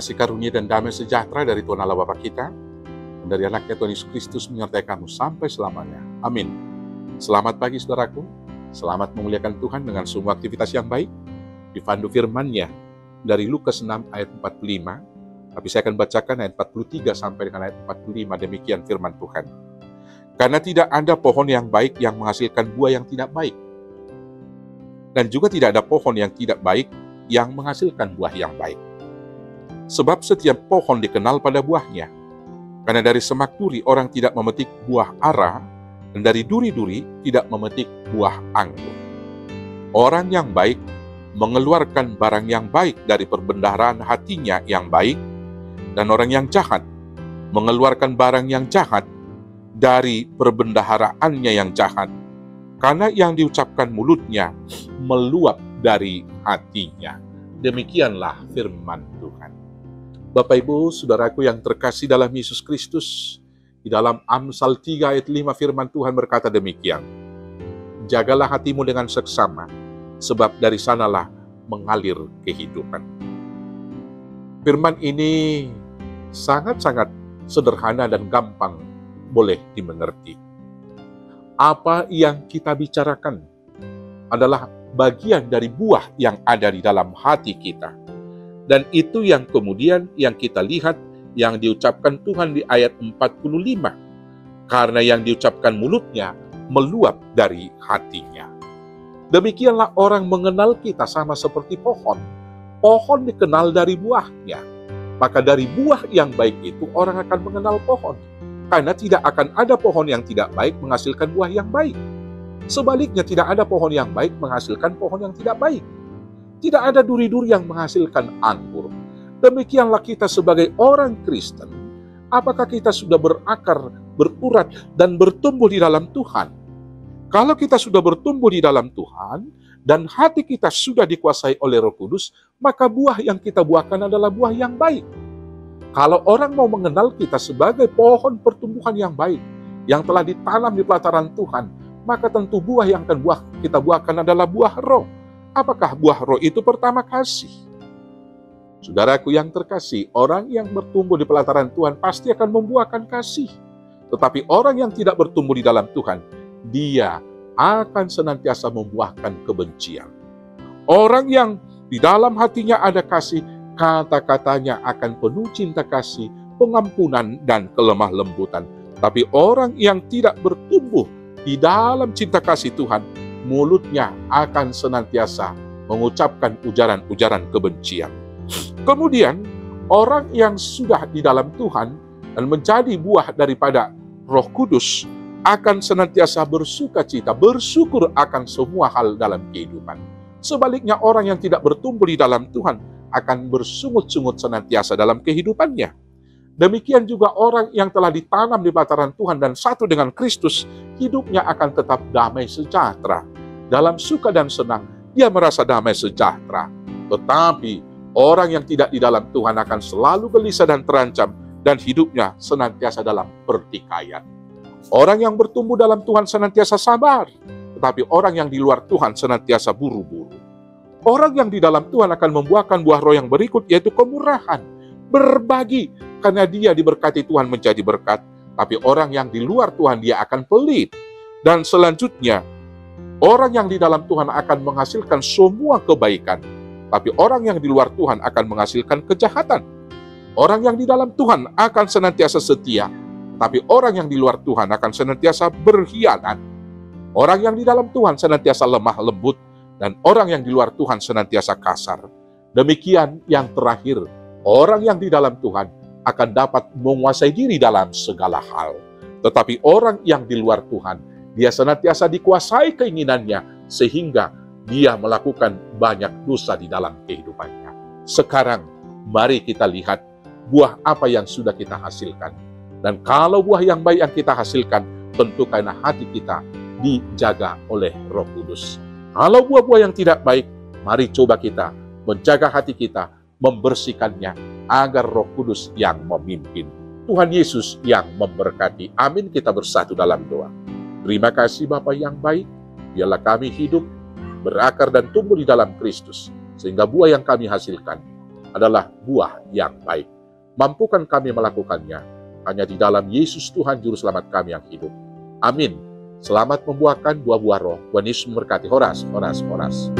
kasih karunia dan damai sejahtera dari Tuhan Allah Bapa kita, dan dari anaknya Tuhan Yesus Kristus menyertai kamu sampai selamanya. Amin. Selamat pagi saudaraku, selamat memuliakan Tuhan dengan semua aktivitas yang baik. Dipandu firman-Nya dari Lukas 6 ayat 45, tapi saya akan bacakan ayat 43 sampai dengan ayat 45, demikian firman Tuhan. Karena tidak ada pohon yang baik yang menghasilkan buah yang tidak baik, dan juga tidak ada pohon yang tidak baik yang menghasilkan buah yang baik. Sebab setiap pohon dikenal pada buahnya. Karena dari semak duri orang tidak memetik buah ara, dan dari duri-duri tidak memetik buah anggur. Orang yang baik mengeluarkan barang yang baik dari perbendaharaan hatinya yang baik, dan orang yang jahat mengeluarkan barang yang jahat dari perbendaharaannya yang jahat, karena yang diucapkan mulutnya meluap dari hatinya. Demikianlah firman Tuhan. Bapak Ibu, saudaraku yang terkasih dalam Yesus Kristus, di dalam Amsal 3 ayat 5 firman Tuhan berkata demikian. Jagalah hatimu dengan seksama, sebab dari sanalah mengalir kehidupan. Firman ini sangat-sangat sederhana dan gampang boleh dimengerti. Apa yang kita bicarakan adalah bagian dari buah yang ada di dalam hati kita. Dan itu yang kemudian yang kita lihat yang diucapkan Tuhan di ayat 45. Karena yang diucapkan mulutnya meluap dari hatinya. Demikianlah orang mengenal kita sama seperti pohon. Pohon dikenal dari buahnya. Maka dari buah yang baik itu orang akan mengenal pohon. Karena tidak akan ada pohon yang tidak baik menghasilkan buah yang baik. Sebaliknya tidak ada pohon yang baik menghasilkan pohon yang tidak baik. Tidak ada duri-duri yang menghasilkan anggur. Demikianlah kita sebagai orang Kristen. Apakah kita sudah berakar, berurat, dan bertumbuh di dalam Tuhan? Kalau kita sudah bertumbuh di dalam Tuhan, dan hati kita sudah dikuasai oleh Roh Kudus, maka buah yang kita buahkan adalah buah yang baik. Kalau orang mau mengenal kita sebagai pohon pertumbuhan yang baik, yang telah ditanam di pelataran Tuhan, maka tentu buah yang akan kita buahkan adalah buah roh. Apakah buah roh itu? Pertama, kasih. Saudaraku yang terkasih, orang yang bertumbuh di pelataran Tuhan pasti akan membuahkan kasih. Tetapi orang yang tidak bertumbuh di dalam Tuhan, dia akan senantiasa membuahkan kebencian. Orang yang di dalam hatinya ada kasih, kata-katanya akan penuh cinta kasih, pengampunan, dan kelemah lembutan. Tapi orang yang tidak bertumbuh di dalam cinta kasih Tuhan, mulutnya akan senantiasa mengucapkan ujaran-ujaran kebencian. Kemudian, orang yang sudah di dalam Tuhan dan menjadi buah daripada Roh Kudus akan senantiasa bersukacita, bersyukur akan semua hal dalam kehidupan. Sebaliknya, orang yang tidak bertumbuh di dalam Tuhan akan bersungut-sungut senantiasa dalam kehidupannya. Demikian juga orang yang telah ditanam di pelataran Tuhan dan satu dengan Kristus, hidupnya akan tetap damai sejahtera. Dalam suka dan senang, dia merasa damai sejahtera. Tetapi orang yang tidak di dalam Tuhan akan selalu gelisah dan terancam, dan hidupnya senantiasa dalam pertikaian. Orang yang bertumbuh dalam Tuhan senantiasa sabar, tetapi orang yang di luar Tuhan senantiasa buru-buru. Orang yang di dalam Tuhan akan membuahkan buah roh yang berikut, yaitu kemurahan, berbagi, karena dia diberkati Tuhan menjadi berkat. Tapi orang yang di luar Tuhan, dia akan pelit. Dan selanjutnya, orang yang di dalam Tuhan akan menghasilkan semua kebaikan. Tapi orang yang di luar Tuhan akan menghasilkan kejahatan. Orang yang di dalam Tuhan akan senantiasa setia. Tapi orang yang di luar Tuhan akan senantiasa berkhianat. Orang yang di dalam Tuhan senantiasa lemah lembut. Dan orang yang di luar Tuhan senantiasa kasar. Demikian yang terakhir, orang yang di dalam Tuhan akan dapat menguasai diri dalam segala hal. Tetapi orang yang di luar Tuhan, dia senantiasa dikuasai keinginannya, sehingga dia melakukan banyak dosa di dalam kehidupannya. Sekarang, mari kita lihat buah apa yang sudah kita hasilkan. Dan kalau buah yang baik yang kita hasilkan, tentu karena hati kita dijaga oleh Roh Kudus. Kalau buah-buah yang tidak baik, mari coba kita menjaga hati kita, membersihkannya, agar Roh Kudus yang memimpin. Tuhan Yesus yang memberkati. Amin. Kita bersatu dalam doa. Terima kasih Bapa yang baik, biarlah kami hidup, berakar dan tumbuh di dalam Kristus, sehingga buah yang kami hasilkan adalah buah yang baik. Mampukan kami melakukannya hanya di dalam Yesus Tuhan Juru Selamat kami yang hidup. Amin. Selamat membuahkan buah-buah roh. Tuhan Yesus memberkati. Horas, horas, horas.